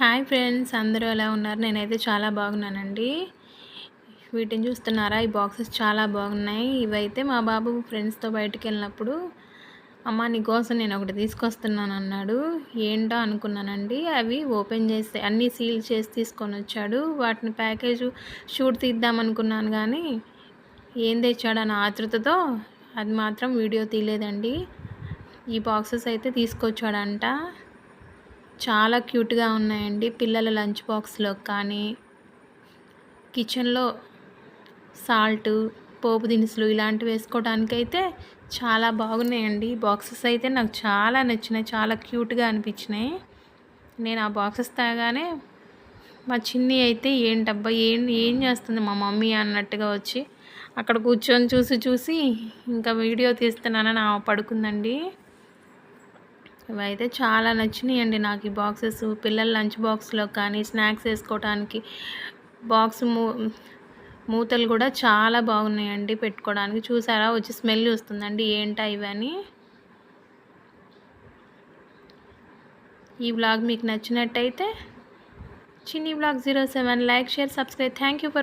Hi friends, అందరూ ఎలా ఉన్నారు? నేనైతే చాలా బాగున్నానండి. వీటిని చూస్తున్నారా? ఈ బాక్సెస్ చాలా బాగున్నాయి. ఇవైతే మా బాబు ఫ్రెండ్స్తో బయటికి వెళ్ళినప్పుడు అమ్మ నీకోసం నేను ఒకటి తీసుకొస్తున్నాను అన్నాడు. ఏంటో అనుకున్నానండి. అవి ఓపెన్ చేసి అన్నీ సీల్ చేసి తీసుకొని వచ్చాడు. వాటిని ప్యాకేజ్ షూట్ తీద్దాం అనుకున్నాను, కానీ ఏం తెచ్చాడని ఆతృతతో అది మాత్రం వీడియో తీయలేదండి. ఈ బాక్సెస్ అయితే తీసుకొచ్చాడంట. చాలా క్యూట్గా ఉన్నాయండి. పిల్లల లంచ్ బాక్స్లో కానీ, కిచెన్లో సాల్ట్, పోపు దినుసులు ఇలాంటివి వేసుకోవడానికైతే చాలా బాగున్నాయండి. బాక్సెస్ అయితే నాకు చాలా నచ్చినాయి, చాలా క్యూట్గా అనిపించినాయి. నేను ఆ బాక్సెస్ తాగానే మా చిన్ని అయితే ఏంటబ్బా ఏం ఏం చేస్తుంది మా మమ్మీ అన్నట్టుగా వచ్చి అక్కడ కూర్చొని చూసి ఇంకా వీడియో తీస్తున్నానని ఆమె పడుకుందండి. ఇవైతే చాలా నచ్చినాయండి నాకు ఈ బాక్సెస్. పిల్లల లంచ్ బాక్స్లో కానీ, స్నాక్స్ వేసుకోవడానికి బాక్స్ మూతలు కూడా చాలా బాగున్నాయండి పెట్టుకోవడానికి. చూసారా, వచ్చి స్మెల్ వస్తుందండి ఏంటా ఇవని. ఈ వ్లాగ్ మీకు నచ్చినట్టయితే చిన్ని vlog 07 like, share, subscribe. Thank you for